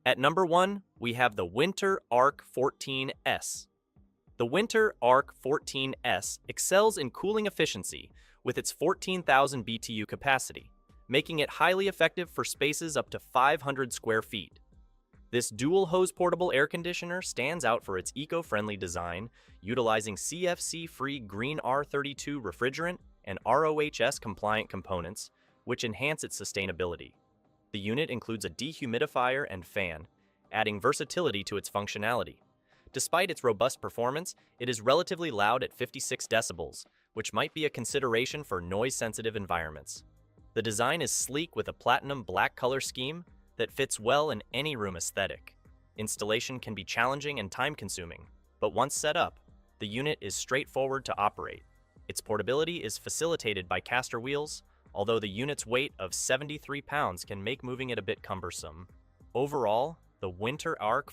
At number 1, we have the Whynter ARC-14S. The Whynter ARC-14S excels in cooling efficiency with its 14,000 BTU capacity, making it highly effective for spaces up to 500 square feet. This dual-hose portable air conditioner stands out for its eco-friendly design, utilizing CFC-free green R32 refrigerant and RoHS-compliant components, which enhance its sustainability. The unit includes a dehumidifier and fan, adding versatility to its functionality. Despite its robust performance, it is relatively loud at 56 decibels, which might be a consideration for noise-sensitive environments. The design is sleek with a platinum black color scheme that fits well in any room aesthetic. Installation can be challenging and time-consuming, but once set up, the unit is straightforward to operate. Its portability is facilitated by caster wheels, although the unit's weight of 73 pounds can make moving it a bit cumbersome. Overall, the Whynter ARC